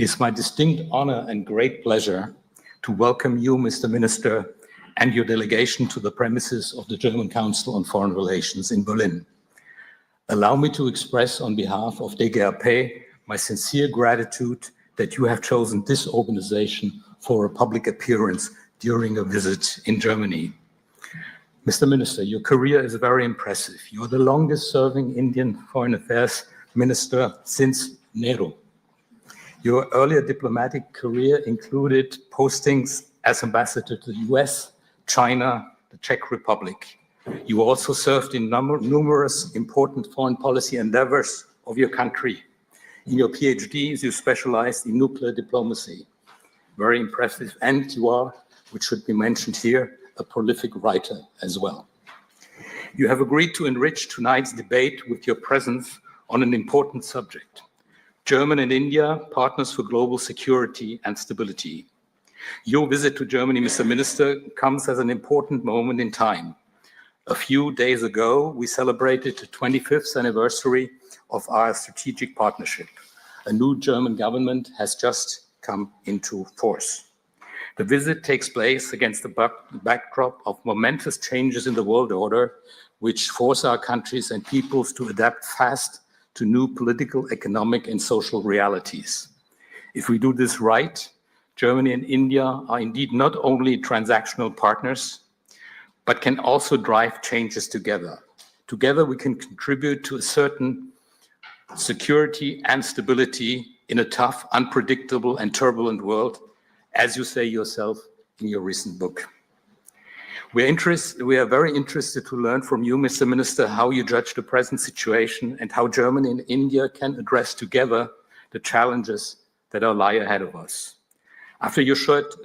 It's my distinct honor and great pleasure to welcome you, Mr. Minister, and your delegation to the premises of the German Council on Foreign Relations in Berlin. Allow me to express on behalf of DGRP my sincere gratitude that you have chosen this organization for a public appearance during a visit in Germany. Mr. Minister, your career is very impressive. You're the longest serving Indian Foreign Affairs Minister since Nehru. Your earlier diplomatic career included postings as ambassador to the US, China, the Czech Republic. You also served in numerous important foreign policy endeavors of your country. In your PhDs, you specialized in nuclear diplomacy. Very impressive. And you are, which should be mentioned here, a prolific writer as well. You have agreed to enrich tonight's debate with your presence on an important subject. Germany and India, partners for global security and stability. Your visit to Germany, Mr. Minister, comes as an important moment in time. A few days ago, we celebrated the 25th anniversary of our strategic partnership. A new German government has just come into force. The visit takes place against the backdrop of momentous changes in the world order, which force our countries and peoples to adapt fast to new political, economic, and social realities. If we do this right, Germany and India are indeed not only transactional partners, but can also drive changes together. Together, we can contribute to a certain security and stability in a tough, unpredictable, and turbulent world, as you say yourself in your recent book. We are very interested to learn from you, Mr. Minister, how you judge the present situation and how Germany and India can address together the challenges that lie ahead of us. After your short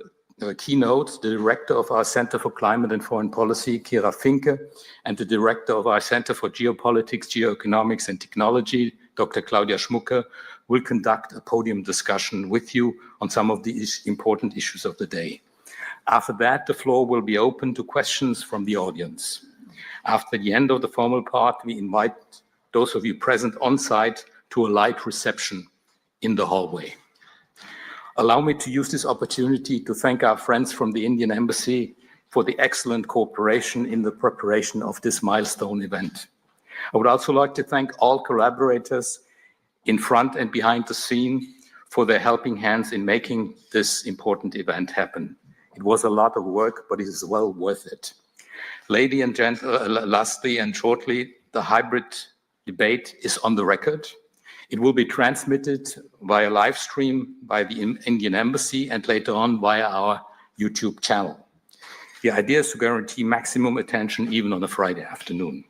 keynote, the director of our Center for Climate and Foreign Policy, Kira Finke, and the director of our Center for Geopolitics, Geoeconomics and Technology, Dr. Claudia Schmucke, will conduct a podium discussion with you on some of the important issues of the day. After that, the floor will be open to questions from the audience. After the end of the formal part, we invite those of you present on site to a light reception in the hallway. Allow me to use this opportunity to thank our friends from the Indian Embassy for the excellent cooperation in the preparation of this milestone event. I would also like to thank all collaborators in front and behind the scene for their helping hands in making this important event happen. It was a lot of work, but it is well worth it. Ladies and gentlemen, lastly and shortly, the hybrid debate is on the record. It will be transmitted via live stream by the Indian Embassy and later on via our YouTube channel. The idea is to guarantee maximum attention even on a Friday afternoon.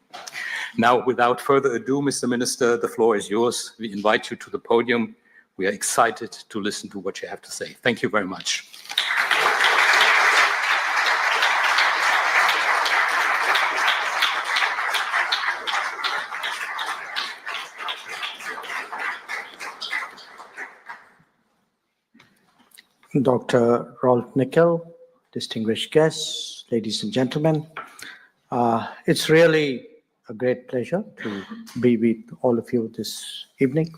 Now, without further ado, Mr. Minister, the floor is yours. We invite you to the podium. We are excited to listen to what you have to say. Thank you very much. Dr. Rolf Nickel, distinguished guests, ladies and gentlemen, it's really a great pleasure to be with all of you this evening.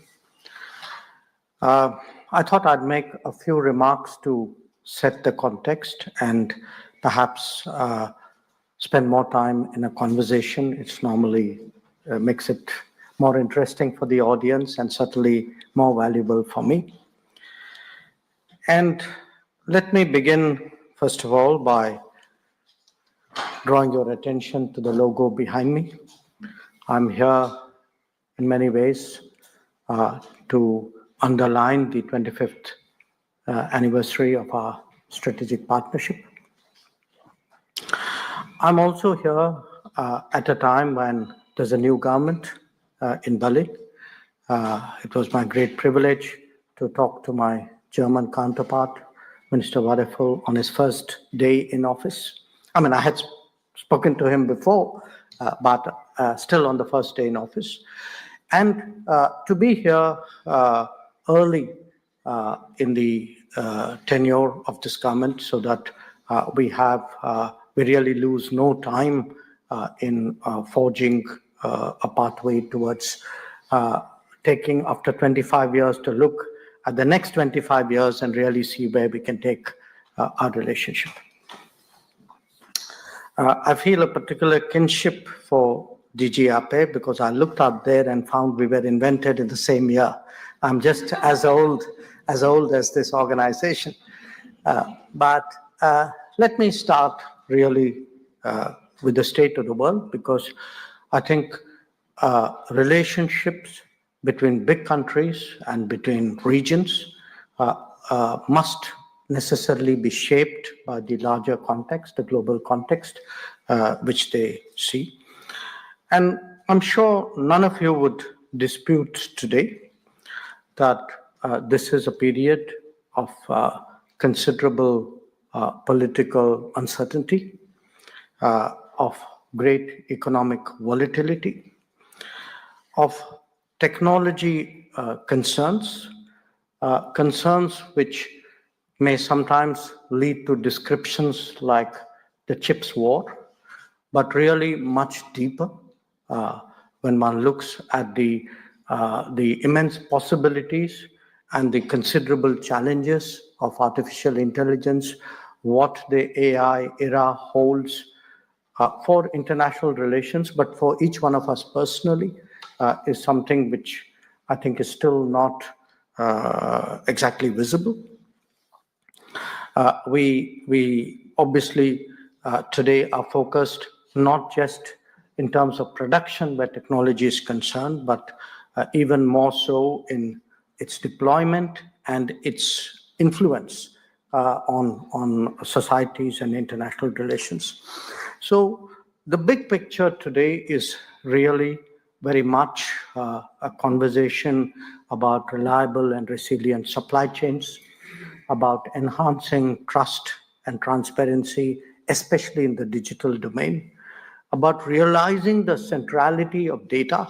I thought I'd make a few remarks to set the context and perhaps spend more time in a conversation. It's normally makes it more interesting for the audience and certainly more valuable for me. And let me begin, first of all, by drawing your attention to the logo behind me. I'm here in many ways to underline the 25th anniversary of our strategic partnership. I'm also here at a time when there's a new government in Berlin. It was my great privilege to talk to my German counterpart, Minister Wadephul, on his first day in office. I mean, I had spoken to him before, but still on the first day in office. And to be here early in the tenure of this government so that we really lose no time in forging a pathway towards taking, after 25 years, to look at the next 25 years and really see where we can take our relationship. I feel a particular kinship for DG Ape because I looked out there and found we were invented in the same year. I'm just as old as this organization. But let me start really with the state of the world, because I think relationships between big countries and between regions must necessarily be shaped by the larger context, the global context, which they see. And I'm sure none of you would dispute today that this is a period of considerable political uncertainty, of great economic volatility, of technology concerns which may sometimes lead to descriptions like the chips war, but really much deeper when one looks at the immense possibilities and the considerable challenges of artificial intelligence, what the AI era holds for international relations, but for each one of us personally, is something which I think is still not exactly visible. We obviously today are focused not just in terms of production where technology is concerned, but even more so in its deployment and its influence on societies and international relations. So the big picture today is really very much a conversation about reliable and resilient supply chains, about enhancing trust and transparency, especially in the digital domain, about realizing the centrality of data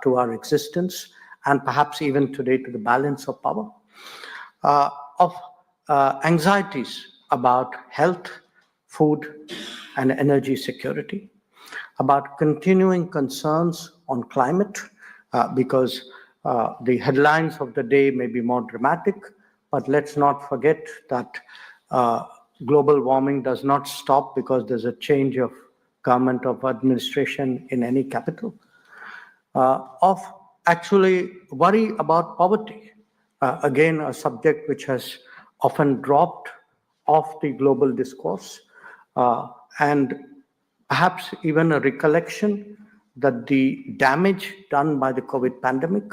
to our existence, and perhaps even today to the balance of power, of anxieties about health, food, and energy security, about continuing concerns on climate, because the headlines of the day may be more dramatic, but let's not forget that global warming does not stop because there's a change of government of administration in any capital, of actually worry about poverty, again a subject which has often dropped off the global discourse, and perhaps even a recollection that the damage done by the COVID pandemic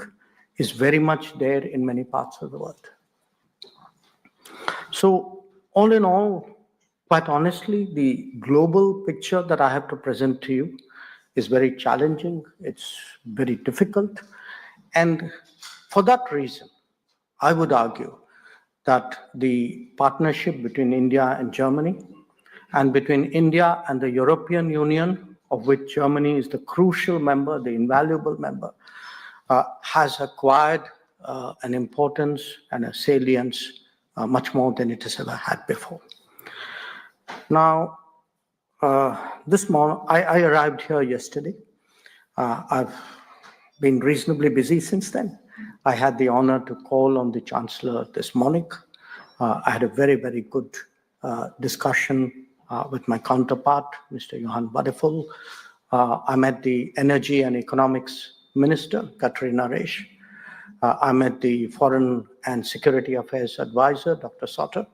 is very much there in many parts of the world. So all in all, quite honestly, the global picture that I have to present to you is very challenging, it's very difficult, and for that reason, I would argue that the partnership between India and Germany, and between India and the European Union, of which Germany is the crucial member, the invaluable member, has acquired an importance and a salience much more than it has ever had before. Now, this morning, I arrived here yesterday. I've been reasonably busy since then. I had the honor to call on the Chancellor this morning. I had a very, very good discussion with my counterpart, Mr. Johan Wadephul. I met the Energy and Economics Minister, Katarina Reisch. I met the Foreign and Security Affairs Advisor, Dr. Sotter.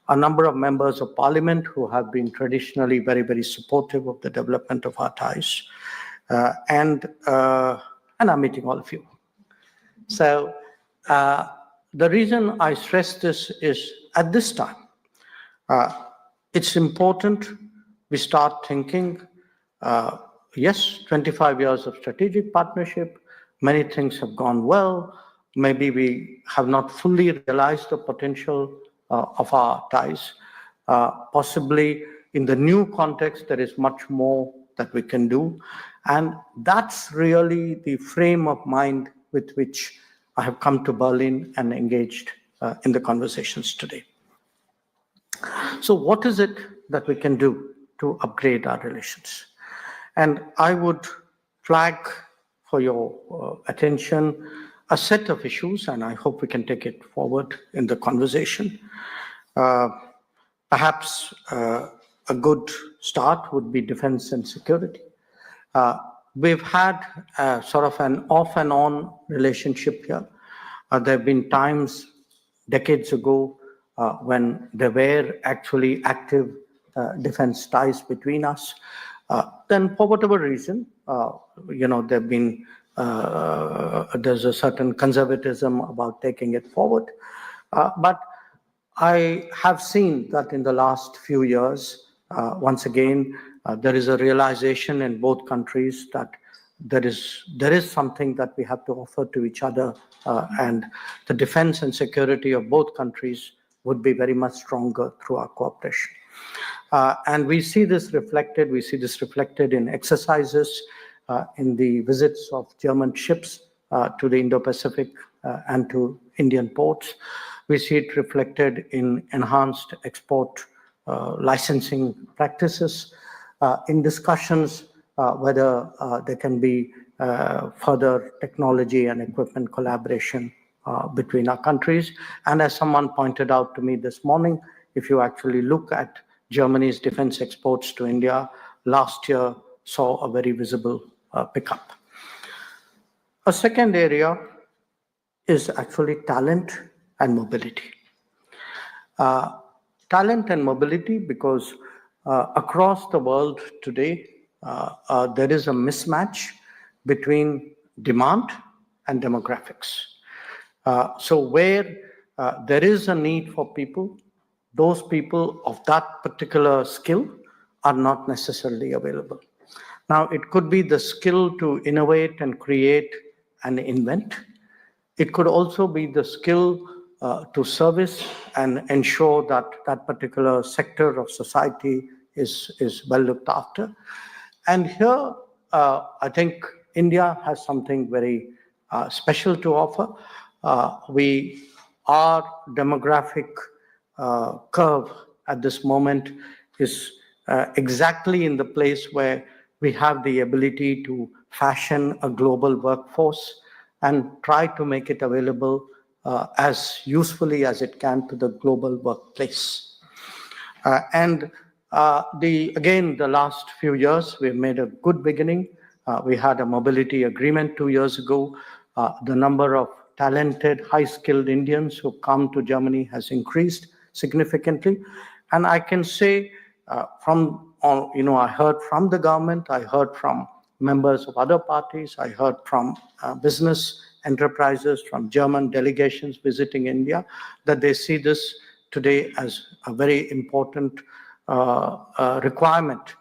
A number of members of parliament who have been traditionally very, very supportive of the development of our ties. And I'm meeting all of you. So the reason I stress this is at this time, it's important we start thinking, yes, 25 years of strategic partnership, many things have gone well. Maybe we have not fully realized the potential of our ties. Possibly in the new context, there is much more that we can do. And that's really the frame of mind with which I have come to Berlin and engaged in the conversations today. So what is it that we can do to upgrade our relations? And I would flag for your attention a set of issues, and I hope we can take it forward in the conversation. Perhaps a good start would be defense and security. We've had sort of an off and on relationship here. There have been times, decades ago, when there were actually active defense ties between us. Then for whatever reason, there've been, there's a certain conservatism about taking it forward. But I have seen that in the last few years, once again, there is a realization in both countries that there is something that we have to offer to each other, and the defense and security of both countries would be very much stronger through our cooperation. And we see this reflected in exercises, in the visits of German ships to the Indo-Pacific and to Indian ports. We see it reflected in enhanced export licensing practices, in discussions whether there can be further technology and equipment collaboration between our countries. And as someone pointed out to me this morning, if you actually look at Germany's defense exports to India, last year saw a very visible pickup. A second area is actually talent and mobility. Talent and mobility, because across the world today, there is a mismatch between demand and demographics. So where there is a need for people, those people of that particular skill are not necessarily available. Now, it could be the skill to innovate and create and invent. It could also be the skill to service and ensure that that particular sector of society is well looked after. And here, I think India has something very special to offer. Our demographic curve at this moment is exactly in the place where we have the ability to fashion a global workforce and try to make it available as usefully as it can to the global workplace. And the last few years, we've made a good beginning. We had a mobility agreement 2 years ago. The number of talented, high-skilled Indians who come to Germany has increased significantly. And I can say I heard from the government, I heard from members of other parties, I heard from business enterprises, from German delegations visiting India, that they see this today as a very important requirement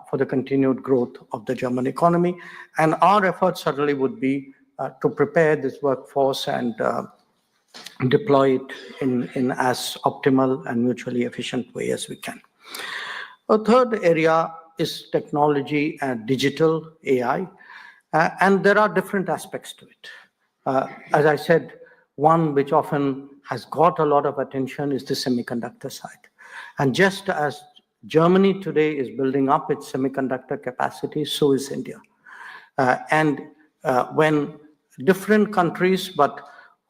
for the continued growth of the German economy. And our efforts certainly would be to prepare this workforce and deploy it in as optimal and mutually efficient way as we can. A third area is technology and digital AI, and there are different aspects to it. As I said, one which often has got a lot of attention is the semiconductor side. And just as Germany today is building up its semiconductor capacity, so is India. When different countries, but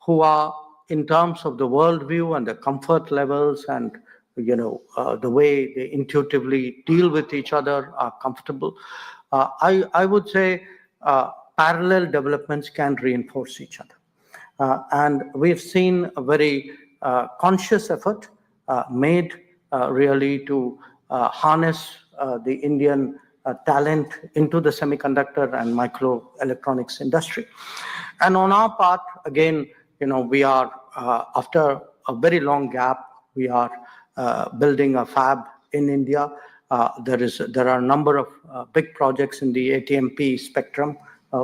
who are in terms of the worldview and the comfort levels and the way they intuitively deal with each other are comfortable, I would say parallel developments can reinforce each other. And we've seen a very conscious effort made really to harness the Indian talent into the semiconductor and microelectronics industry. And on our part, again, we are, after a very long gap, we are building a fab in India. There are a number of big projects in the ATMP spectrum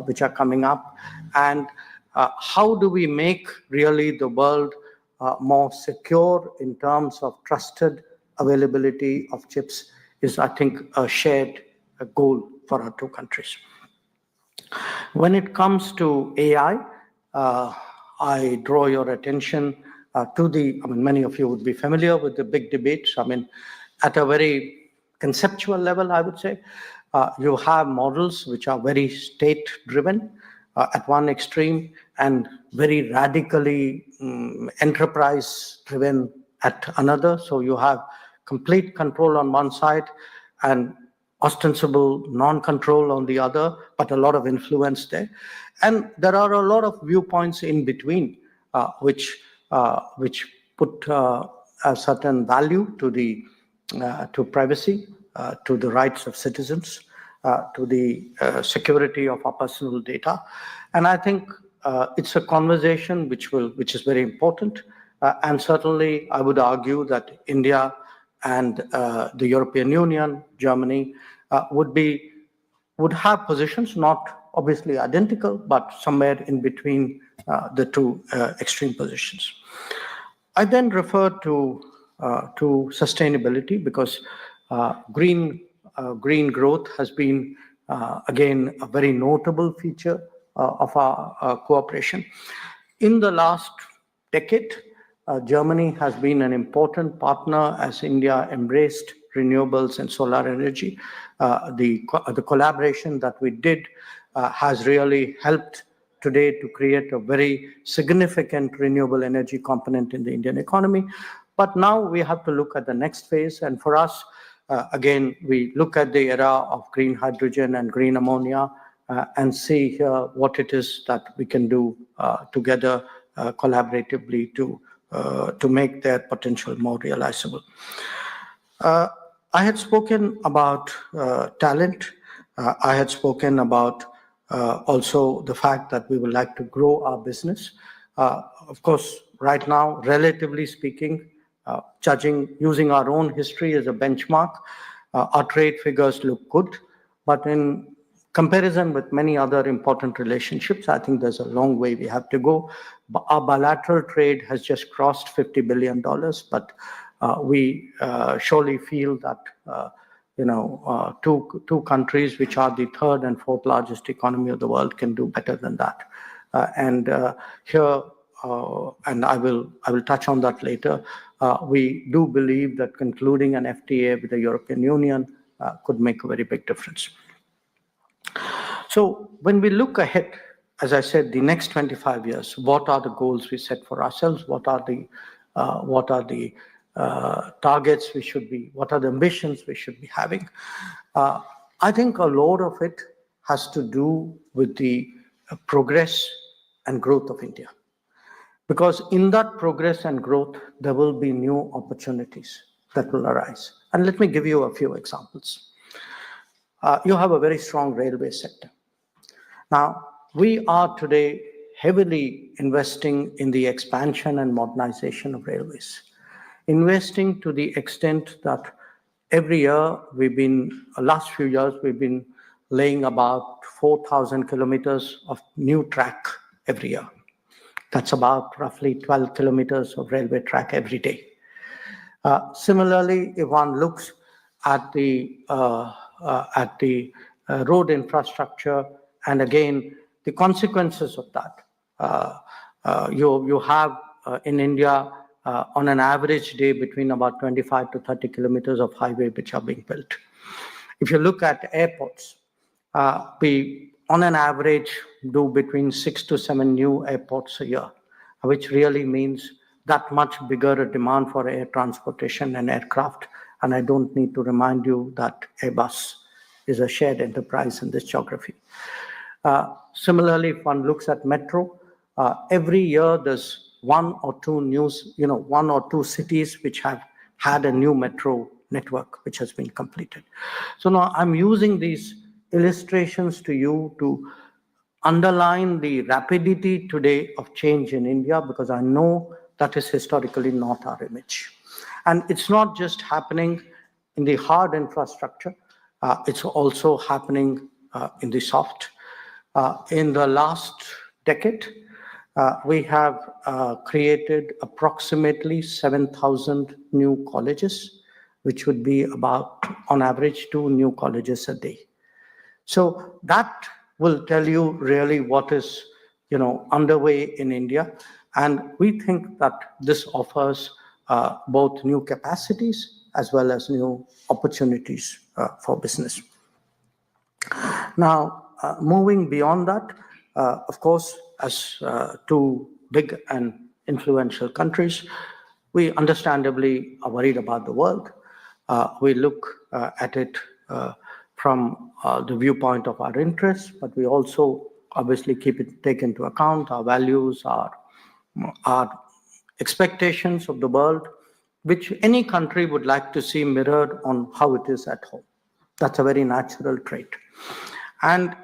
which are coming up. And how do we make really the world more secure in terms of trusted availability of chips is, I think, a shared goal for our two countries. When it comes to AI, I draw your attention to many of you would be familiar with the big debates. At a very conceptual level, I would say, you have models which are very state-driven. at one extreme and very radically enterprise-driven at another. So you have complete control on one side and ostensible non-control on the other, but a lot of influence there. And there are a lot of viewpoints in between, which put a certain value to privacy, to the rights of citizens, to the security of our personal data. And I think it's a conversation which is very important. And certainly I would argue that India and the European Union, Germany, would have positions, not obviously identical, but somewhere in between the two extreme positions. I then refer to sustainability because green growth has been, again, a very notable feature of our cooperation. In the last decade, Germany has been an important partner as India embraced renewables and solar energy. The collaboration that we did has really helped today to create a very significant renewable energy component in the Indian economy. But now we have to look at the next phase. And for us, again, we look at the era of green hydrogen and green ammonia and see here what it is that we can do together collaboratively to make their potential more realizable. I had spoken about talent. I had spoken about also the fact that we would like to grow our business. Of course, right now, relatively speaking, using our own history as a benchmark, our trade figures look good. But in comparison with many other important relationships, I think there's a long way we have to go. Our bilateral trade has just crossed $50 billion, but we surely feel that two countries which are the third and fourth largest economy of the world can do better than that. And I will touch on that later. We do believe that concluding an FTA with the European Union could make a very big difference. So when we look ahead, as I said, the next 25 years, what are the goals we set for ourselves? What are the targets what are the ambitions we should be having? I think a lot of it has to do with the progress and growth of India. Because in that progress and growth, there will be new opportunities that will arise. And let me give you a few examples. You have a very strong railway sector. Now, we are today heavily investing in the expansion and modernization of railways. Investing to the extent that every year last few years, we've been laying about 4,000 kilometers of new track every year. That's about roughly 12 kilometers of railway track every day. Similarly, if one looks at the road infrastructure, and again, the consequences of that, you have in India, on an average day, between about 25 to 30 kilometers of highway which are being built. If you look at airports, we, on an average, do between 6 to 7 new airports a year, which really means that much bigger a demand for air transportation and aircraft. And I don't need to remind you that Airbus is a shared enterprise in this geography. Similarly, if one looks at metro, every year there's one or two cities which have had a new metro network which has been completed. So now I'm using these illustrations to you to underline the rapidity today of change in India, because I know that is historically not our image. And it's not just happening in the hard infrastructure, it's also happening in the soft. In the last decade, we have created approximately 7,000 new colleges, which would be about, on average, 2 new colleges a day. So that will tell you really what is underway in India. And we think that this offers both new capacities as well as new opportunities for business. Now, moving beyond that, Of course, as two big and influential countries, we understandably are worried about the world. We look at it from the viewpoint of our interests, but we also obviously take into account our values, our expectations of the world, which any country would like to see mirrored on how it is at home. That's a very natural trait. And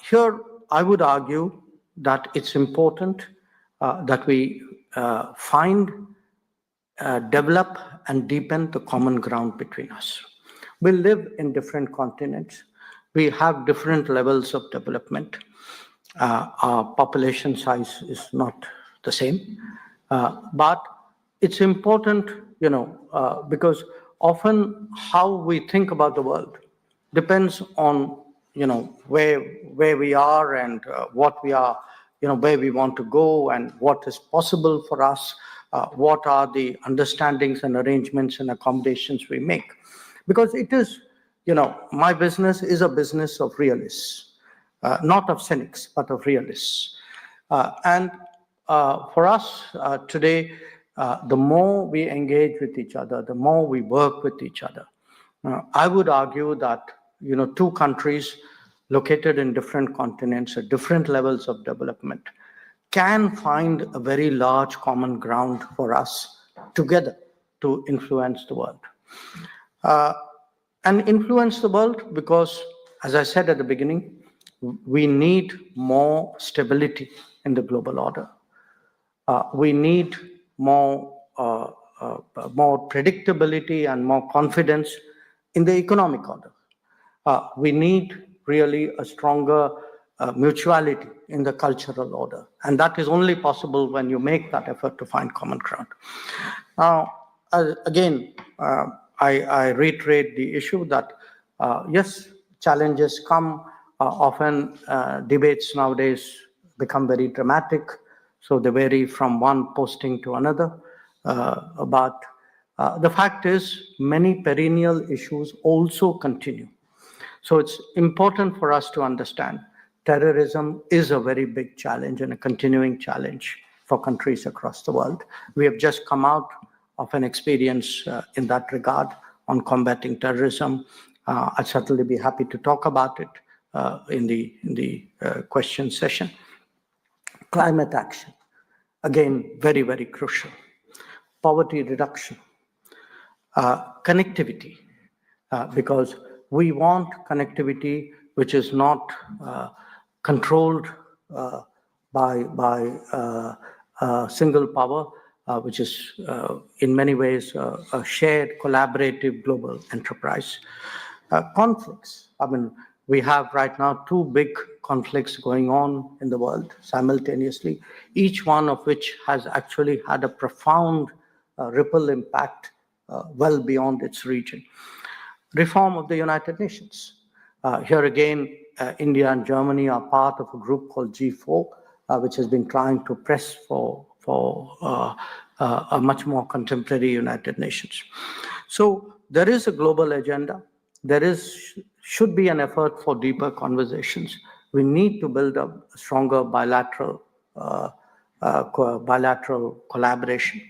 here I would argue that it's important that we develop and deepen the common ground between us. We live in different continents. We have different levels of development. Our population size is not the same. But it's important, because often how we think about the world depends on, where we are and what we are, where we want to go and what is possible for us, what are the understandings and arrangements and accommodations we make. Because it is, my business is a business of realists, not of cynics, but of realists. And for us today, the more we engage with each other, the more we work with each other. I would argue that, two countries located in different continents at different levels of development can find a very large common ground for us together to influence the world. And influence the world because, as I said at the beginning, we need more stability in the global order. We need more predictability and more confidence in the economic order. We need really a stronger mutuality in the cultural order. And that is only possible when you make that effort to find common ground. Now, again, I reiterate the issue that, yes, challenges come. Often debates nowadays become very dramatic. So they vary from one posting to another. But the fact is, many perennial issues also continue. So it's important for us to understand terrorism is a very big challenge and a continuing challenge for countries across the world. We have just come out of an experience in that regard on combating terrorism. I'd certainly be happy to talk about it in the question session. Climate action, again, very, very crucial. Poverty reduction, connectivity, because we want connectivity which is not controlled by single power, which is in many ways a shared, collaborative global enterprise. Conflicts, we have right now two big conflicts going on in the world simultaneously, each one of which has actually had a profound ripple impact well beyond its region. Reform of the United Nations. Here again, India and Germany are part of a group called G4, which has been trying to press for a much more contemporary United Nations. So there is a global agenda. There should be an effort for deeper conversations. We need to build up a stronger bilateral collaboration.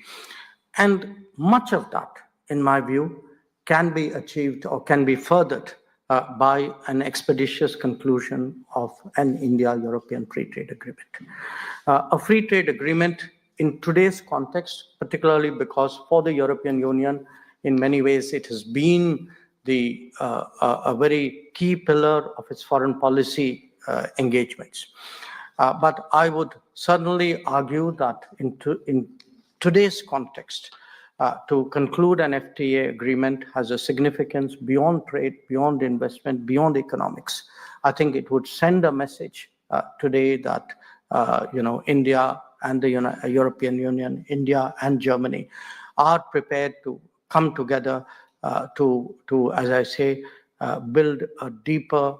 And much of that, in my view, can be achieved or can be furthered by an expeditious conclusion of an India-European free trade agreement. A free trade agreement in today's context, particularly because for the European Union, in many ways, it has been a very key pillar of its foreign policy engagements. But I would certainly argue that in today's context, to conclude an FTA agreement has a significance beyond trade, beyond investment, beyond economics. I think it would send a message today that India and the European Union, India and Germany are prepared to come together to, as I say, build a deeper,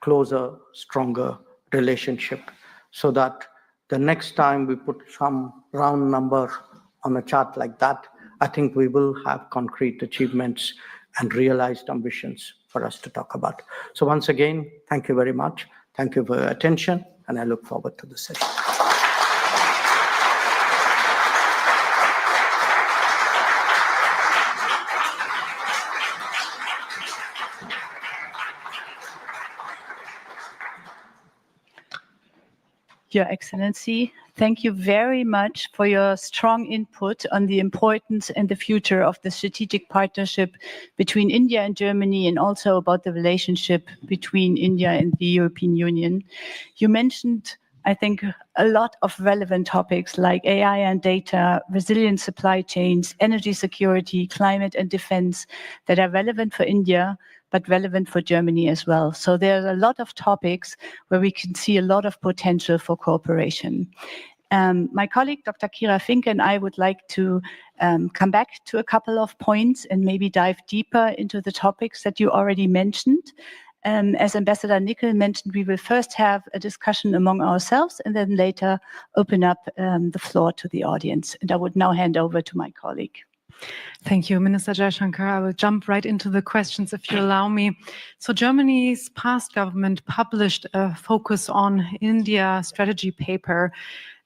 closer, stronger relationship so that the next time we put some round number on a chart like that, I think we will have concrete achievements and realized ambitions for us to talk about. So once again, thank you very much. Thank you for your attention. and I look forward to the session. Your Excellency, thank you very much for your strong input on the importance and the future of the strategic partnership between India and Germany, and also about the relationship between India and the European Union. You mentioned, I think, a lot of relevant topics like AI and data, resilient supply chains, energy security, climate and defense that are relevant for India, but relevant for Germany as well. So there are a lot of topics where we can see a lot of potential for cooperation. My colleague, Dr. Kira Fink, and I would like to come back to a couple of points and maybe dive deeper into the topics that you already mentioned. As Ambassador Nickel mentioned, we will first have a discussion among ourselves and then later open up the floor to the audience. And I would now hand over to my colleague. Thank you, Minister Jaishankar. I will jump right into the questions if you allow me. So Germany's past government published a focus on India strategy paper.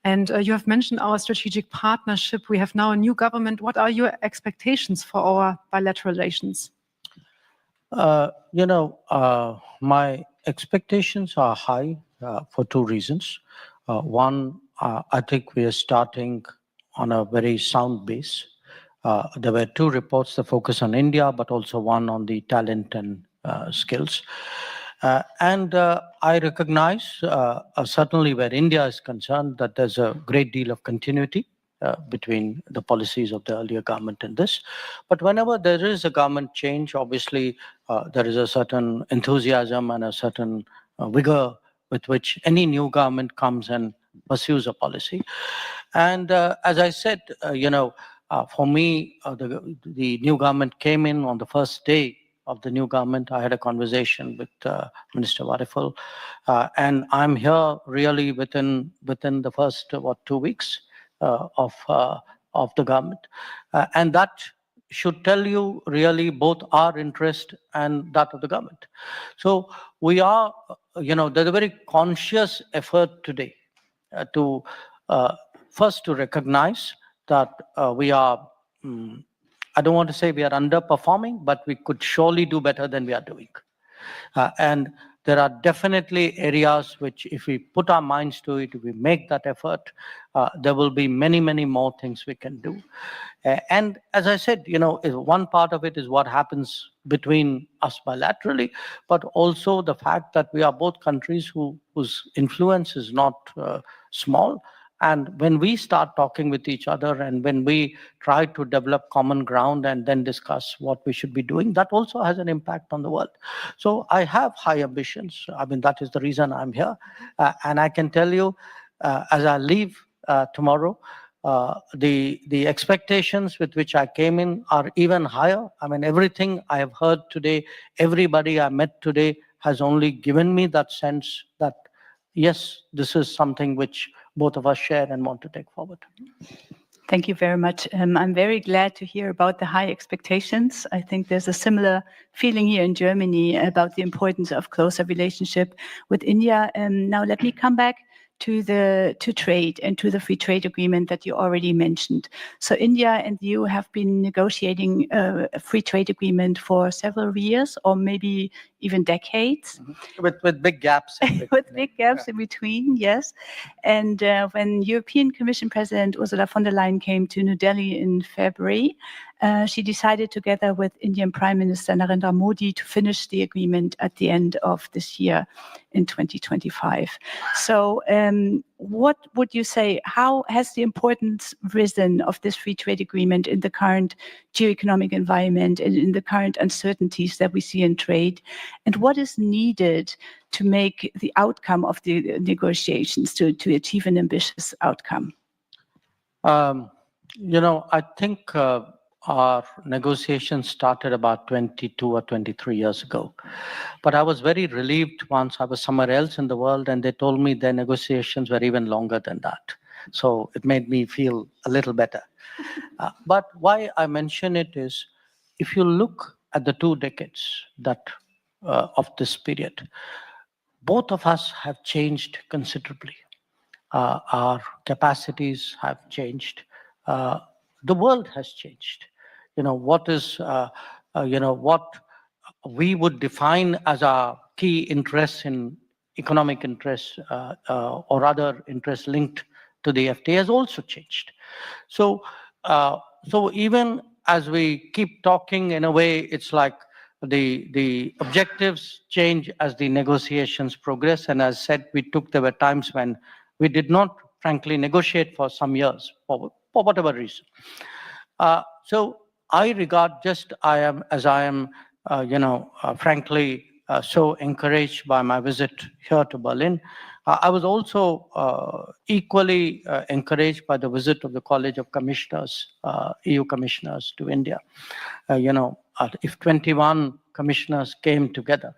And you have mentioned our strategic partnership. We have now a new government. What are your expectations for our bilateral relations? My expectations are high for two reasons. One, I think we are starting on a very sound base. There were two reports that focus on India, but also one on the talent and skills. And I recognize, certainly where India is concerned, that there's a great deal of continuity between the policies of the earlier government and this. But whenever there is a government change, obviously there is a certain enthusiasm and a certain vigor with which any new government comes and pursues a policy. And as I said, for me, the new government came in on the first day of the new government. I had a conversation with Minister Varifal, and I'm here really within the first 2 weeks of the government, and that should tell you really both our interest and that of the government. So we are, there's a very conscious effort today to first to recognize that we are, I don't want to say we are underperforming, but we could surely do better than we are doing. And there are definitely areas which, if we put our minds to it, if we make that effort, there will be many, many more things we can do. And as I said, one part of it is what happens between us bilaterally, but also the fact that we are both countries whose influence is not small. And when we start talking with each other and when we try to develop common ground and then discuss what we should be doing, that also has an impact on the world. So I have high ambitions. I mean, that is the reason I'm here. And I can tell you, as I leave tomorrow, the expectations with which I came in are even higher. I mean, everything I have heard today, everybody I met today has only given me that sense that, yes, this is something which both of us share and want to take forward. Thank you very much. I'm very glad to hear about the high expectations. I think there's a similar feeling here in Germany about the importance of closer relationship with India. Now let me come back to trade and to the free trade agreement that you already mentioned. So India and the EU have been negotiating a free trade agreement for several years or maybe even decades. With big gaps in between. With big gaps in between, yes. And when European Commission President Ursula von der Leyen came to New Delhi in February, she decided together with Indian Prime Minister Narendra Modi to finish the agreement at the end of this year in 2025. So what would you say, how has the importance risen of this free trade agreement in the current geoeconomic environment and in the current uncertainties that we see in trade? And what is needed to make the outcome of the negotiations to achieve an ambitious outcome? I think our negotiations started about 22 or 23 years ago. But I was very relieved once I was somewhere else in the world and they told me their negotiations were even longer than that. So it made me feel a little better. But why I mention it is, if you look at the 2 decades that of this period, both of us have changed considerably. Our capacities have changed. The world has changed. What we would define as our key interests in economic interests or other interests linked to the FTA has also changed. So even as we keep talking, in a way, it's like the objectives change as the negotiations progress. And as said, there were times when we did not, frankly, negotiate for some years for whatever reason. So I regard frankly, so encouraged by my visit here to Berlin. I was also equally encouraged by the visit of the College of Commissioners, EU commissioners to India. If 21 commissioners came together,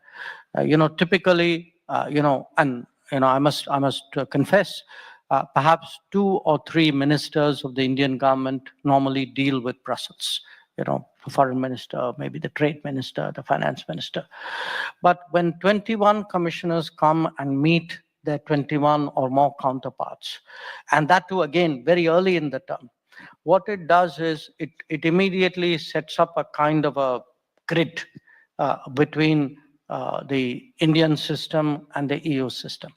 typically, I must confess, perhaps 2 or 3 ministers of the Indian government normally deal with Brussels. The foreign minister, maybe the trade minister, the finance minister. But when 21 commissioners come and meet their 21 or more counterparts, and that too, again, very early in the term, what it does is it immediately sets up a kind of a grid between the Indian system and the EU system.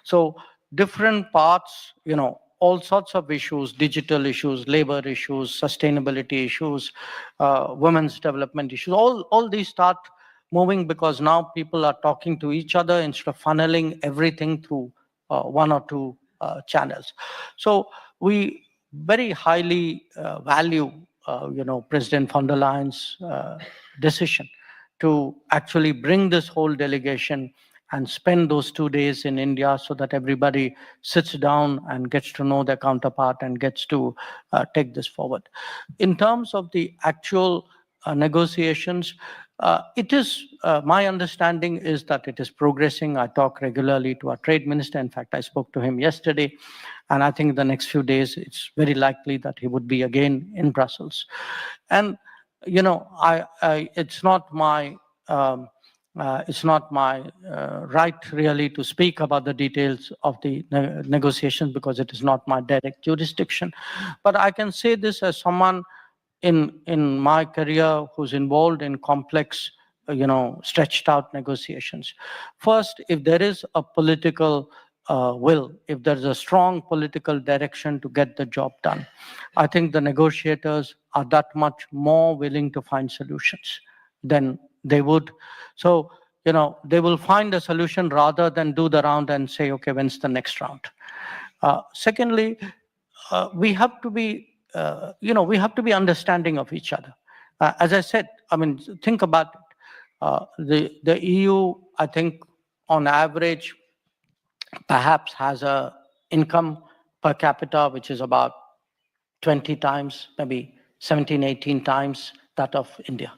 So different parts, all sorts of issues, digital issues, labor issues, sustainability issues, women's development issues, all these start moving because now people are talking to each other instead of funneling everything through 1 or 2 channels. So we very highly value, President von der Leyen's decision to actually bring this whole delegation and spend those 2 days in India so that everybody sits down and gets to know their counterpart and gets to take this forward. In terms of the actual negotiations, it is, my understanding is that it is progressing. I talk regularly to our trade minister. In fact, I spoke to him yesterday. And I think the next few days, it's very likely that he would be again in Brussels. And, it's not my right really to speak about the details of the negotiations because it is not my direct jurisdiction. But I can say this as someone in my career who's involved in complex, stretched out negotiations. First, if there is a political will, if there's a strong political direction to get the job done, I think the negotiators are that much more willing to find solutions than they would. So, they will find a solution rather than do the round and say, okay, when's the next round? Secondly, we have to be, understanding of each other. As I said, think about it. The EU, I think, on average, perhaps has a income per capita which is about 20 times, maybe 17, 18 times that of India.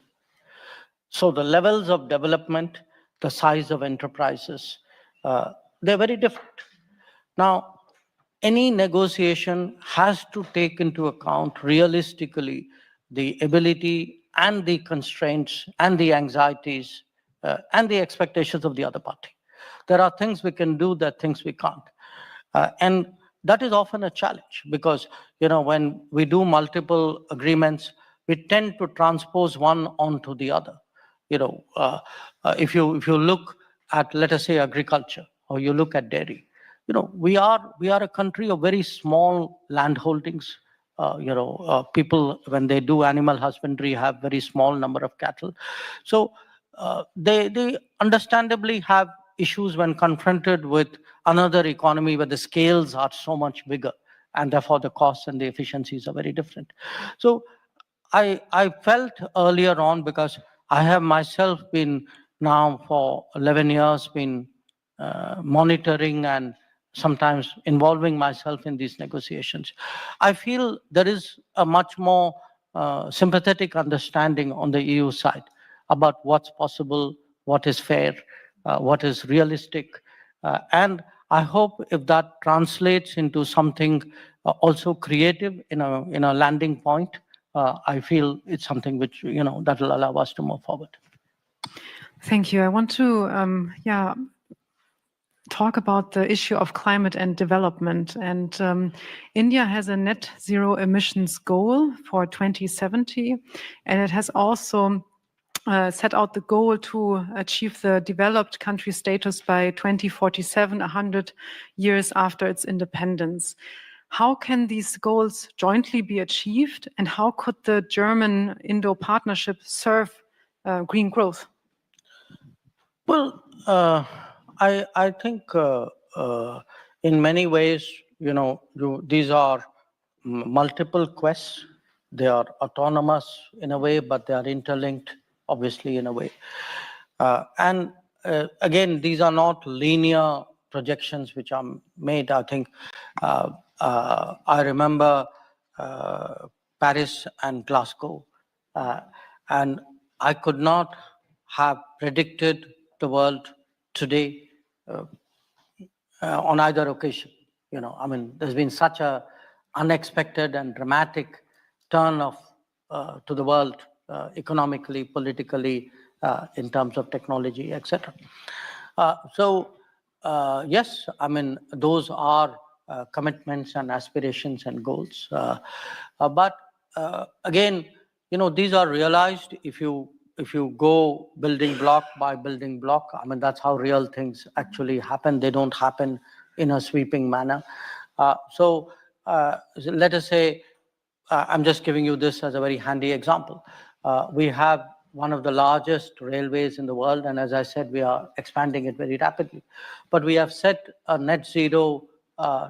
So the levels of development, the size of enterprises, they're very different. Now, any negotiation has to take into account realistically the ability and the constraints and the anxieties and the expectations of the other party. There are things we can do, there are things we can't. And that is often a challenge because, when we do multiple agreements, we tend to transpose one onto the other. If you look at, let us say, agriculture, or you look at dairy, we are a country of very small land holdings. People, when they do animal husbandry, have very small number of cattle. So they understandably have issues when confronted with another economy where the scales are so much bigger, and therefore the costs and the efficiencies are very different. So I felt earlier on, because I have myself been now for 11 years been monitoring and sometimes involving myself in these negotiations. I feel there is a much more sympathetic understanding on the EU side about what's possible, what is fair, what is realistic. And I hope if that translates into something also creative in a landing point, I feel it's something which, that will allow us to move forward. Thank you. I want to, talk about the issue of climate and development. And India has a net zero emissions goal for 2070, and it has also set out the goal to achieve the developed country status by 2047, 100 years after its independence. How can these goals jointly be achieved, and how could the German-Indo partnership serve green growth? Well, I think in many ways, these are multiple quests. They are autonomous in a way, but they are interlinked, obviously, in a way. And again, these are not linear projections which are made. I think I remember Paris and Glasgow, and I could not have predicted the world today on either occasion. I mean, there's been such a unexpected and dramatic turn of to the world economically, politically, in terms of technology, etc. So yes, I mean, those are commitments and aspirations and goals. But again, these are realized if you go building block by building block. I mean, that's how real things actually happen. They don't happen in a sweeping manner. So let us say, I'm just giving you this as a very handy example. We have one of the largest railways in the world, and as I said, we are expanding it very rapidly. But we have set a net zero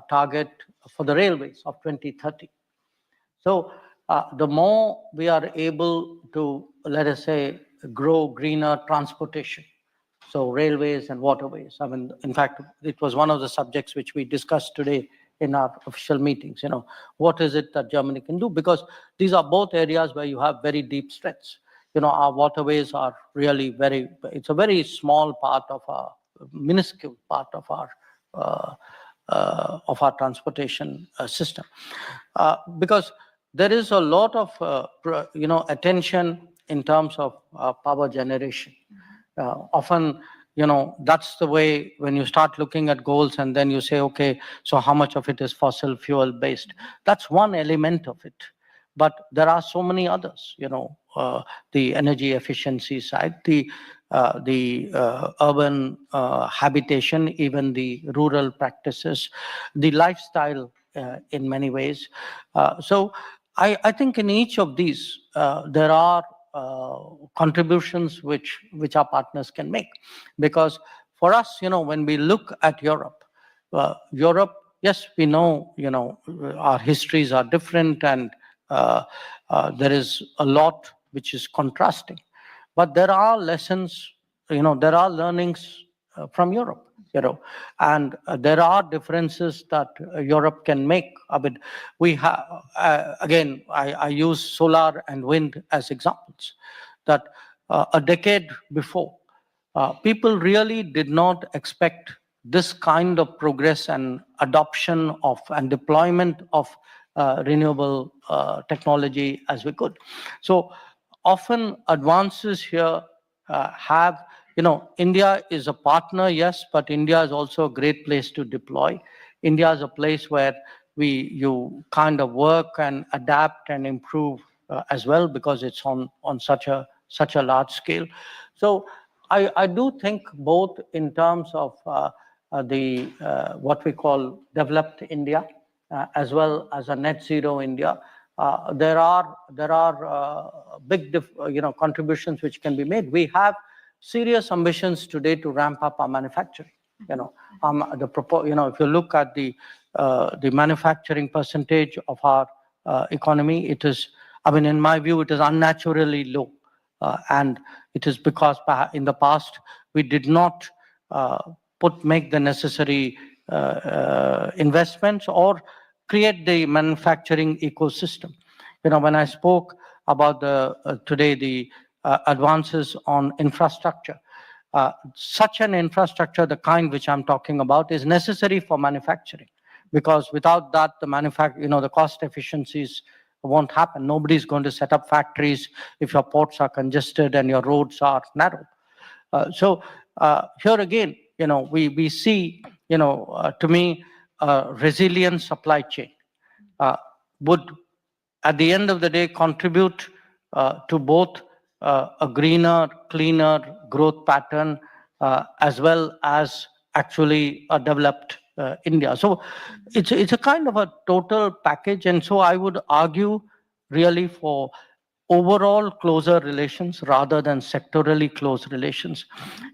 target for the railways of 2030. So the more we are able to, let us say, grow greener transportation, so railways and waterways. I mean, in fact, it was one of the subjects which we discussed today in our official meetings. What is it that Germany can do? Because these are both areas where you have very deep strengths. Our waterways are really it's a very small part of our, minuscule part of our transportation system. Because there is a lot of, attention in terms of power generation. Often, that's the way when you start looking at goals and then you say, okay, so how much of it is fossil fuel based? That's one element of it. But there are so many others, the energy efficiency side, the urban habitation, even the rural practices, the lifestyle in many ways. So I think in each of these, there are contributions which our partners can make. Because for us, when we look at Europe, yes, we know, our histories are different, and there is a lot which is contrasting. But there are lessons, there are learnings from Europe, and there are differences that Europe can make. I mean, we have, again, I use solar and wind as examples, that a decade before, people really did not expect this kind of progress and adoption of and deployment of renewable technology as we could. So often advances here have, India is a partner, yes, but India is also a great place to deploy. India is a place where you kind of work and adapt and improve as well, because it's on such a large scale. So I do think both in terms of the what we call developed India, as well as a net zero India, there are big contributions which can be made. We have serious ambitions today to ramp up our manufacturing. If you look at the manufacturing percentage of our economy, it is, I mean, in my view, it is unnaturally low, and it is because in the past we did not make the necessary investments or create the manufacturing ecosystem. When I spoke about today the advances on infrastructure, such an infrastructure, the kind which I'm talking about, is necessary for manufacturing, because without that, the cost efficiencies won't happen. Nobody's going to set up factories if your ports are congested and your roads are narrow. So here again, we see, to me, a resilient supply chain would, at the end of the day, contribute to both a greener, cleaner growth pattern as well as actually a developed India. So it's a kind of a total package. And so I would argue really for overall closer relations rather than sectorally close relations.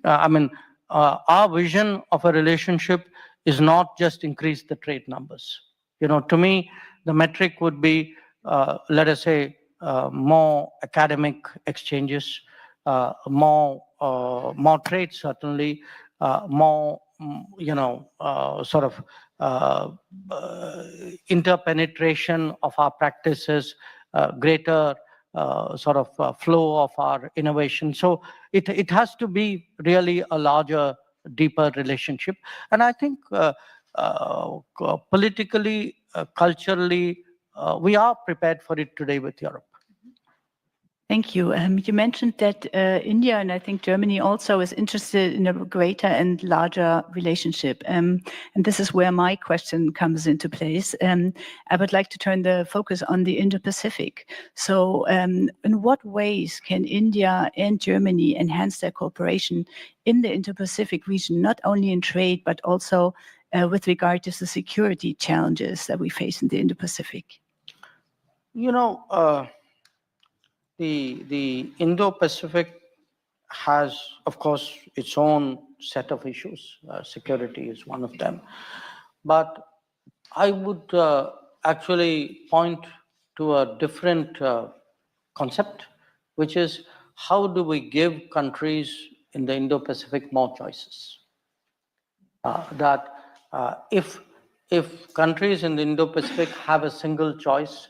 Our vision of a relationship is not just increase the trade numbers. To me, the metric would be, let us say, more academic exchanges, more trade, certainly, more, sort of interpenetration of our practices, greater sort of flow of our innovation. So it has to be really a larger, deeper relationship. And I think politically, culturally, we are prepared for it today with Europe. Thank you. You mentioned that India, and I think Germany also, is interested in a greater and larger relationship. And this is where my question comes into place. I would like to turn the focus on the Indo-Pacific. So in what ways can India and Germany enhance their cooperation in the Indo-Pacific region, not only in trade, but also with regard to the security challenges that we face in the Indo-Pacific? The Indo-Pacific has, of course, its own set of issues. Security is one of them. But I would actually point to a different concept, which is how do we give countries in the Indo-Pacific more choices? If countries in the Indo-Pacific have a single choice,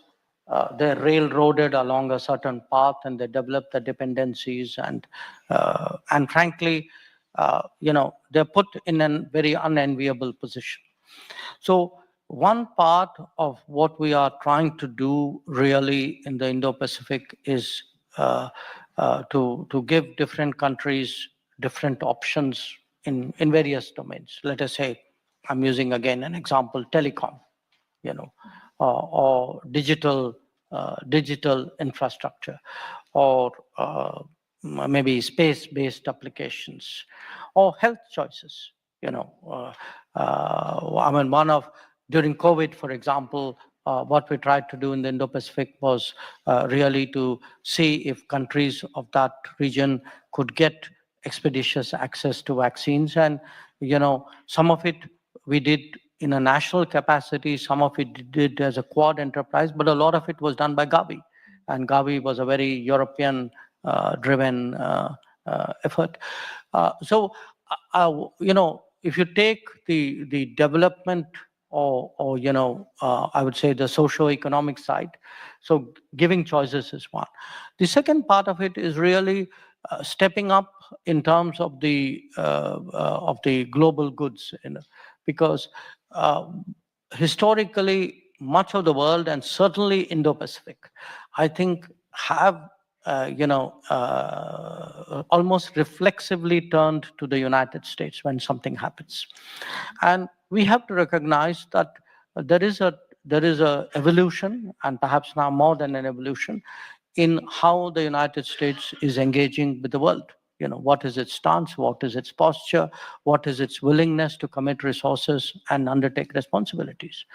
they're railroaded along a certain path and they develop the dependencies and frankly, they're put in a very unenviable position. So one part of what we are trying to do really in the Indo-Pacific is to give different countries different options in various domains. Let us say, I'm using again an example, telecom, or digital infrastructure, or maybe space-based applications, or health choices. During COVID, for example, what we tried to do in the Indo-Pacific was really to see if countries of that region could get expeditious access to vaccines. And, some of it we did in a national capacity, some of it did as a quad enterprise, but a lot of it was done by Gavi. And Gavi was a very European driven effort. If you take the development or I would say the socio-economic side, so giving choices is one. The second part of it is really stepping up in terms of the global goods, because historically, much of the world, and certainly Indo-Pacific, I think have almost reflexively turned to the United States when something happens. And we have to recognize that there is a evolution, and perhaps now more than an evolution, in how the United States is engaging with the world. What is its stance? What is its posture? What is its willingness to commit resources and undertake responsibilities?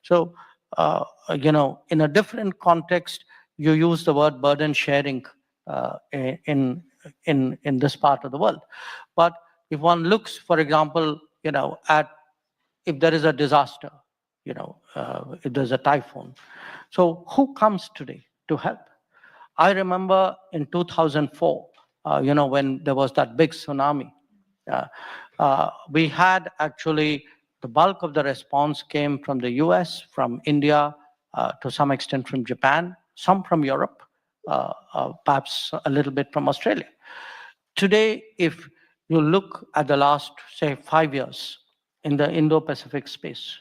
So, in a different context, you use the word burden sharing in this part of the world. But if one looks, for example, at if there is a disaster, if there's a typhoon, so who comes today to help? I remember in 2004, when there was that big tsunami, we had actually the bulk of the response came from the US, from India, to some extent from Japan, some from Europe, perhaps a little bit from Australia. Today, if you look at the last, say, 5 years in the Indo-Pacific space,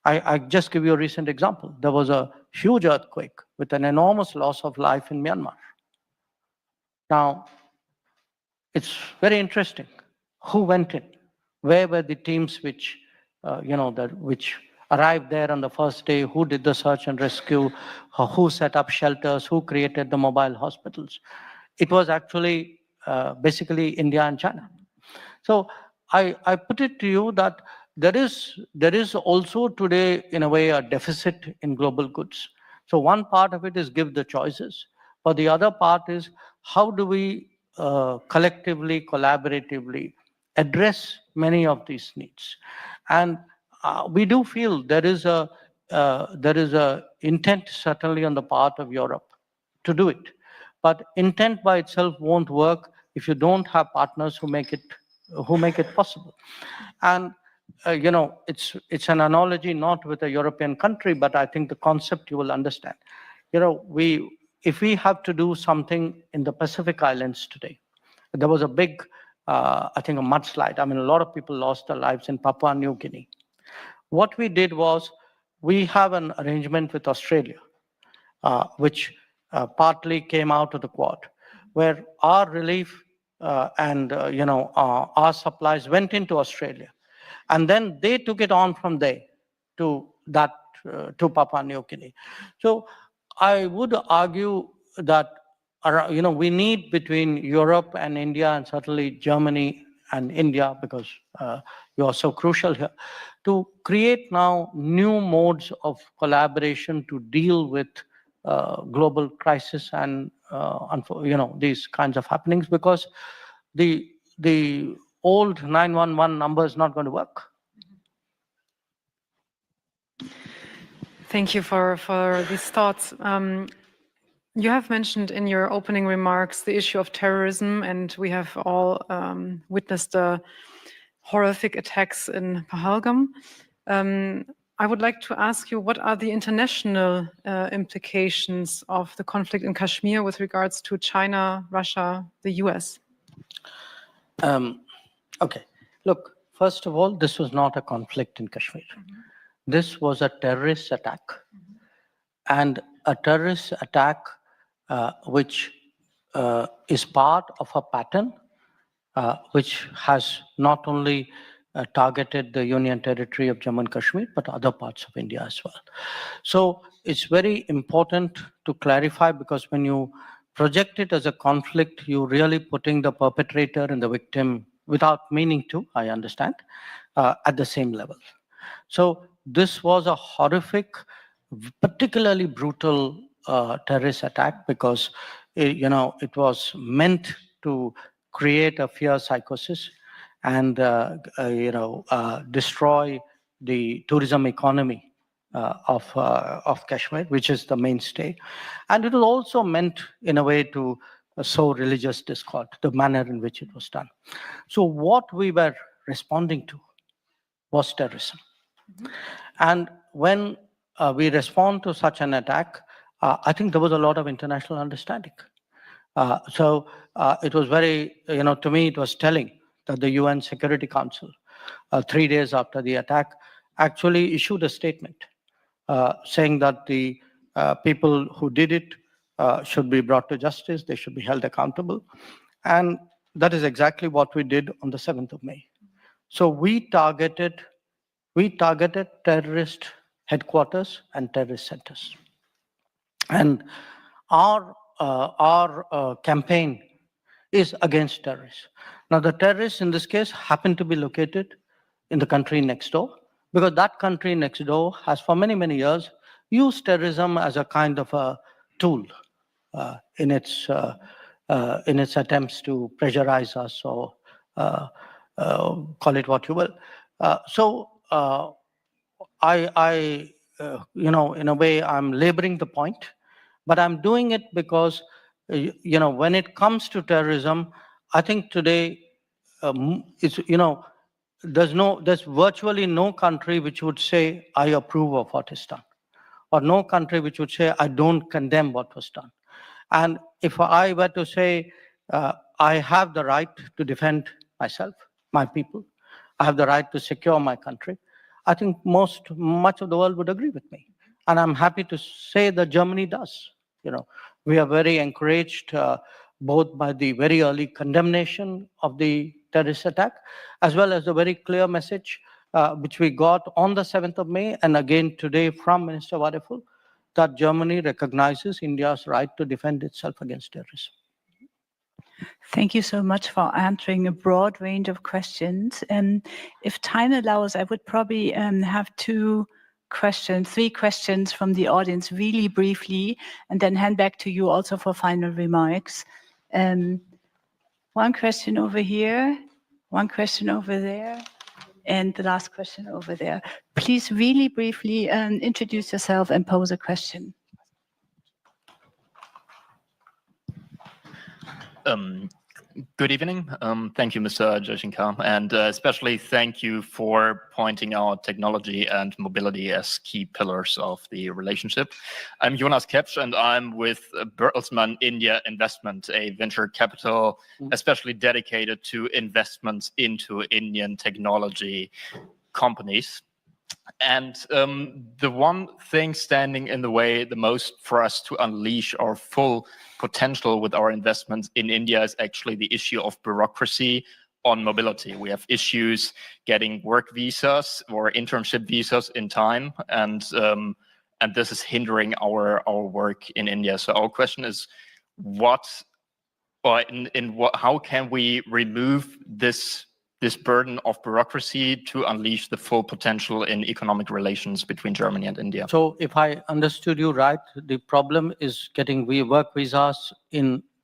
I just give you a recent example. There was a huge earthquake with an enormous loss of life in Myanmar. Now, it's very interesting. Who went in? Where were the teams which, which arrived there on the first day? Who did the search and rescue? Who set up shelters? Who created the mobile hospitals? It was actually basically India and China. So I put it to you that there is also today, in a way, a deficit in global goods. So one part of it is give the choices, but the other part is how do we collectively, collaboratively address many of these needs. And we do feel there is a intent certainly on the part of Europe to do it. But intent by itself won't work if you don't have partners who make it possible. And it's an analogy not with a European country, but I think the concept you will understand. If we have to do something in the Pacific Islands today, there was a big, I think, a mudslide. I mean, a lot of people lost their lives in Papua New Guinea. What we did was we have an arrangement with Australia, which partly came out of the Quad, where our relief and our supplies went into Australia, and then they took it on from there to Papua New Guinea. So I would argue that we need between Europe and India, and certainly Germany and India, because you are so crucial here, to create now new modes of collaboration to deal with global crisis and these kinds of happenings, because the old 911 number is not going to work. Thank you for these thoughts. You have mentioned in your opening remarks the issue of terrorism, and we have all witnessed the horrific attacks in Pahalgam. I would like to ask you, what are the international implications of the conflict in Kashmir with regards to China, Russia, the US? Okay. Look, first of all, this was not a conflict in Kashmir. This was a terrorist attack. And a terrorist attack which is part of a pattern which has not only targeted the Union Territory of Jammu and Kashmir, but other parts of India as well. So it's very important to clarify, because when you project it as a conflict, you're really putting the perpetrator and the victim, without meaning to, I understand, at the same level. So this was a horrific, particularly brutal terrorist attack, because it was meant to create a fear psychosis and destroy the tourism economy of Kashmir, which is the mainstay. And it was also meant in a way to sow religious discord, the manner in which it was done. So what we were responding to was terrorism. And when we respond to such an attack, I think there was a lot of international understanding. So it was very, to me, it was telling that the UN Security Council, 3 days after the attack, actually issued a statement saying that the people who did it should be brought to justice, they should be held accountable. And that is exactly what we did on the 7th of May. So we targeted terrorist headquarters and terrorist centers. And our campaign is against terrorists. Now, the terrorists in this case happen to be located in the country next door, because that country next door has for many, many years used terrorism as a kind of a tool in its attempts to pressurize us, or call it what you will. In a way, I'm laboring the point, but I'm doing it because, when it comes to terrorism, I think today, there's virtually no country which would say, I approve of what is done, or no country which would say, I don't condemn what was done. And if I were to say, I have the right to defend myself, my people, I have the right to secure my country, I think much of the world would agree with me. And I'm happy to say that Germany does. We are very encouraged both by the very early condemnation of the terrorist attack, as well as a very clear message which we got on the 7th of May and again today from Minister Wadeful, that Germany recognizes India's right to defend itself against terrorism. Thank you so much for answering a broad range of questions. If time allows, I would probably have three questions from the audience really briefly, and then hand back to you also for final remarks. One question over here, one question over there, and the last question over there. Please really briefly introduce yourself and pose a question. Good evening. Thank you, Mr. Jaishankar, and especially thank you for pointing out technology and mobility as key pillars of the relationship. I'm Jonas Kepsch, and I'm with Bertelsmann India Investment, a venture capital especially dedicated to investments into Indian technology companies. And the one thing standing in the way the most for us to unleash our full potential with our investments in India is actually the issue of bureaucracy on mobility. We have issues getting work visas or internship visas in time, and this is hindering our work in India. So our question is, how can we remove this burden of bureaucracy to unleash the full potential in economic relations between Germany and India? So if I understood you right, the problem is getting work visas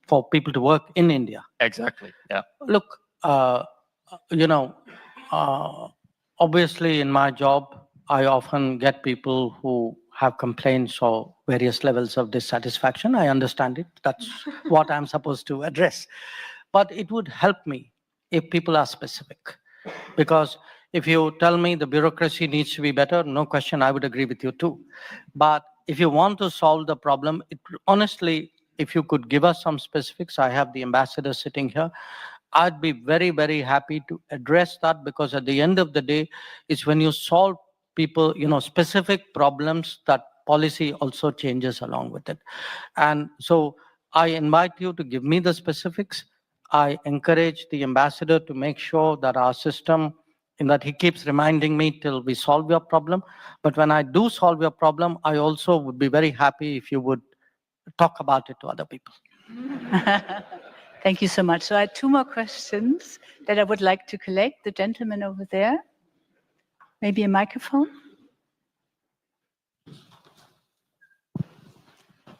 for people to work in India. Exactly, yeah. Look, obviously in my job, I often get people who have complaints or various levels of dissatisfaction. I understand it. That's what I'm supposed to address. But it would help me if people are specific. Because if you tell me the bureaucracy needs to be better, no question, I would agree with you too. But if you want to solve the problem, honestly, if you could give us some specifics, I have the ambassador sitting here, I'd be very, very happy to address that, because at the end of the day, it's when you solve people, specific problems, that policy also changes along with it. And so I invite you to give me the specifics. I encourage the ambassador to make sure that our system, in that he keeps reminding me till we solve your problem. But when I do solve your problem, I also would be very happy if you would talk about it to other people. Thank you so much. So I had two more questions that I would like to collect. The gentleman over there, maybe a microphone.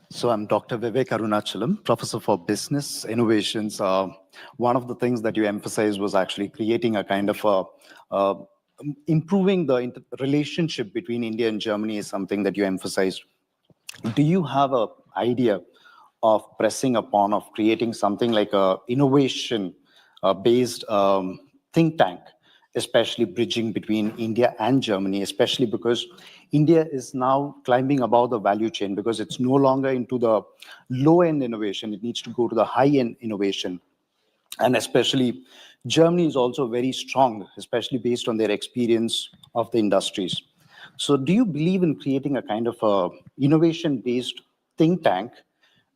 So I'm Dr. Vivek Arunachalam, Professor for Business Innovations. One of the things that you emphasized was actually creating a kind of improving the relationship between India and Germany is something that you emphasized. Do you have an idea of pressing upon, of creating something like a innovation-based think tank, especially bridging between India and Germany, especially because India is now climbing above the value chain, because it's no longer into the low-end innovation. It needs to go to the high-end innovation. And especially Germany is also very strong, especially based on their experience of the industries. So do you believe in creating a kind of a innovation-based think tank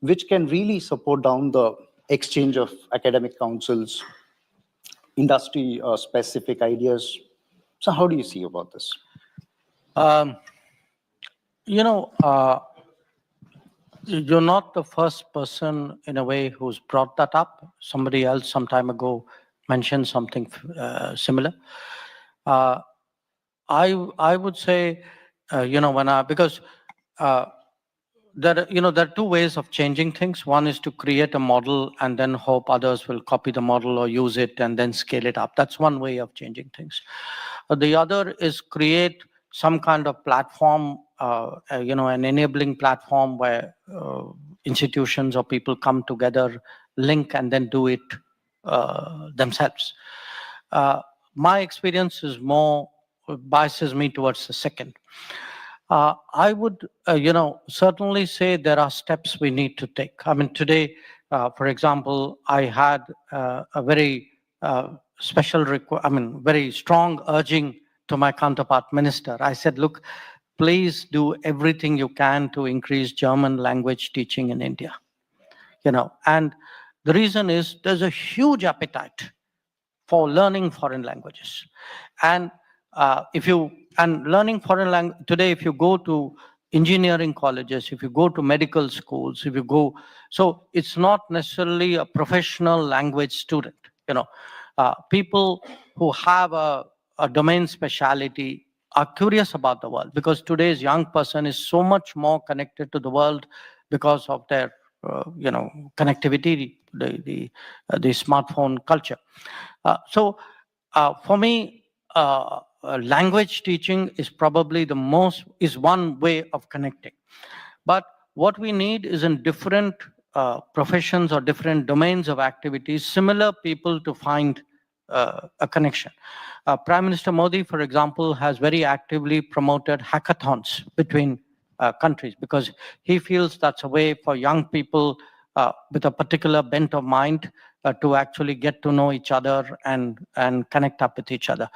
which can really support down the exchange of academic councils, industry-specific ideas? So how do you see about this? You're not the first person, in a way, who's brought that up. Somebody else some time ago mentioned something similar. I would say, because there are two ways of changing things. One is to create a model and then hope others will copy the model or use it and then scale it up. That's one way of changing things. The other is create some kind of platform, an enabling platform where institutions or people come together, link, and then do it themselves. My experience is more biases me towards the second. I would, certainly say there are steps we need to take. I mean, today, for example, I had a very very strong urging to my counterpart minister. I said, look, please do everything you can to increase German language teaching in India. And the reason is there's a huge appetite for learning foreign languages. And learning foreign language today, if you go to engineering colleges, if you go to medical schools, so it's not necessarily a professional language student. People who have a domain speciality are curious about the world, because today's young person is so much more connected to the world because of their connectivity, the smartphone culture. For me, language teaching is probably is one way of connecting. But what we need is in different professions or different domains of activities, similar people to find a connection. Prime Minister Modi, for example, has very actively promoted hackathons between countries, because he feels that's a way for young people with a particular bent of mind to actually get to know each other and connect up with each other.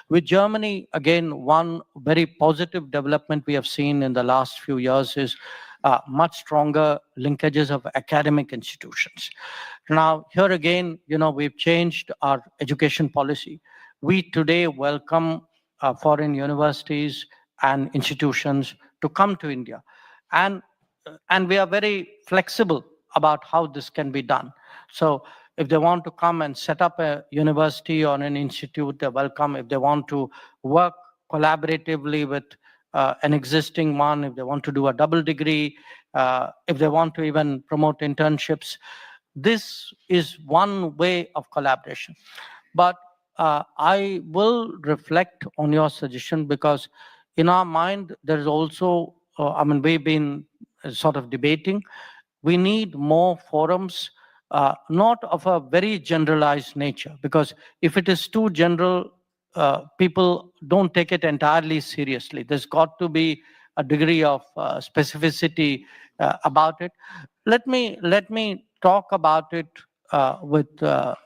With Germany, again, one very positive development we have seen in the last few years is much stronger linkages of academic institutions. Now, here again, we've changed our education policy. We today welcome foreign universities and institutions to come to India. And we are very flexible about how this can be done. So if they want to come and set up a university or an institute, they're welcome. If they want to work collaboratively with an existing one, if they want to do a double degree, if they want to even promote internships, this is one way of collaboration. But I will reflect on your suggestion, because in our mind, there is also, we've been sort of debating, we need more forums, not of a very generalized nature, because if it is too general, people don't take it entirely seriously. There's got to be a degree of specificity about it. Let me talk about it with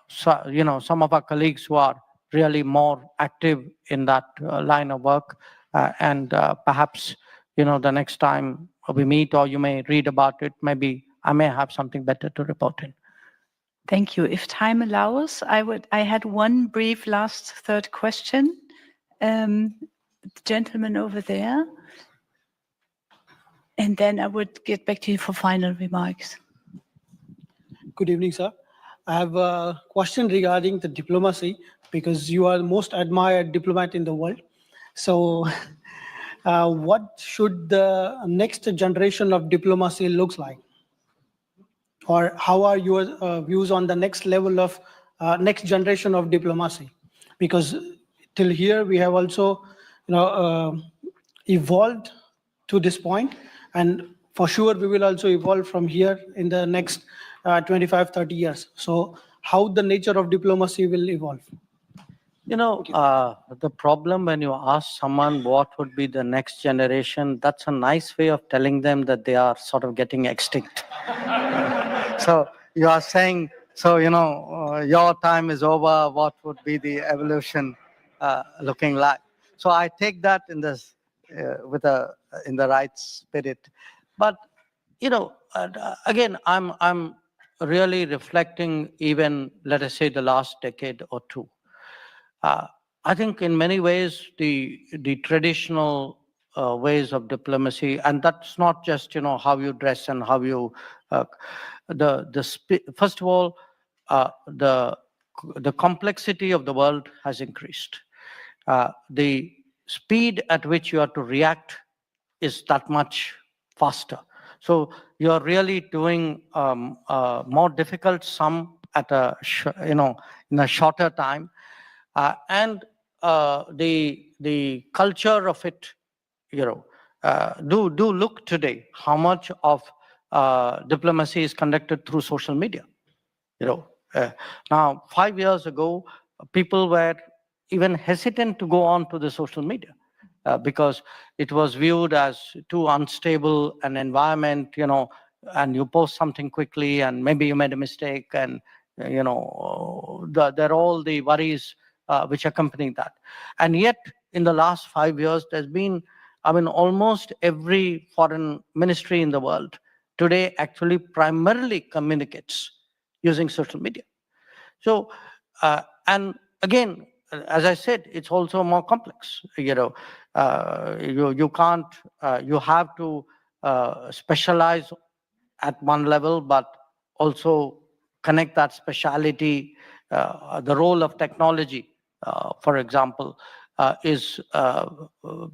some of our colleagues who are really more active in that line of work, and perhaps the next time we meet, or you may read about it, maybe I may have something better to report in. Thank you. If time allows, I had one brief last third question. The gentleman over there. And then I would get back to you for final remarks. Good evening, sir. I have a question regarding the diplomacy, because you are the most admired diplomat in the world. So what should the next generation of diplomacy looks like? Or how are your views on the next level of next generation of diplomacy? Because till here we have also evolved to this point, and for sure we will also evolve from here in the next 25-30 years. So how the nature of diplomacy will evolve? The problem when you ask someone what would be the next generation, that's a nice way of telling them that they are sort of getting extinct. So you are saying, your time is over, what would be the evolution looking like? So I take that in this in the right spirit. But again, I'm really reflecting even, let us say, the last decade or two. I think in many ways the traditional ways of diplomacy, and that's not just how you dress and how you first of all, the complexity of the world has increased. The speed at which you have to react is that much faster. So you're really doing more difficult sum at in a shorter time, and the culture of it, do look today how much of diplomacy is conducted through social media. Now 5 years ago, people were even hesitant to go on to the social media because it was viewed as too unstable an environment, and you post something quickly and maybe you made a mistake, and there are all the worries which accompany that. And yet in the last 5 years, there's been, almost every foreign ministry in the world today actually primarily communicates using social media. So, and again, as I said, it's also more complex. You can't, you have to specialize at one level, but also connect that speciality. The role of technology, for example, is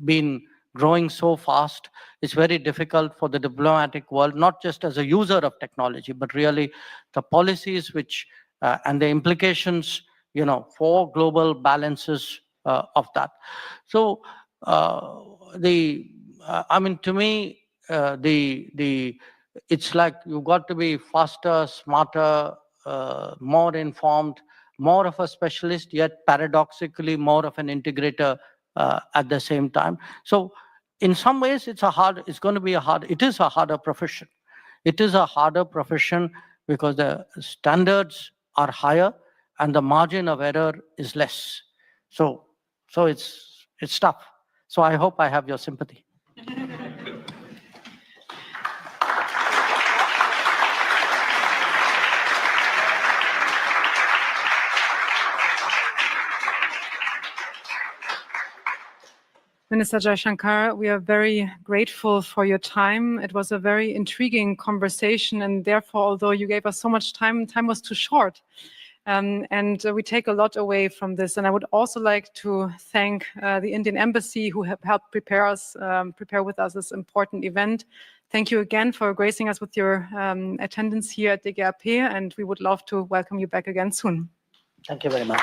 been growing so fast. It's very difficult for the diplomatic world, not just as a user of technology, but really the policies which and the implications, for global balances of that. So I mean, to me, it's like you've got to be faster, smarter, more informed, more of a specialist, yet paradoxically more of an integrator at the same time. So in some ways, it is a harder profession. It is a harder profession because the standards are higher and the margin of error is less. So it's tough. So I hope I have your sympathy. Minister Jaishankar, we are very grateful for your time. It was a very intriguing conversation, and therefore, although you gave us so much time, time was too short. And we take a lot away from this. And I would also like to thank the Indian Embassy who have helped prepare with us this important event. Thank you again for gracing us with your attendance here at Diya TV, and we would love to welcome you back again soon. Thank you very much.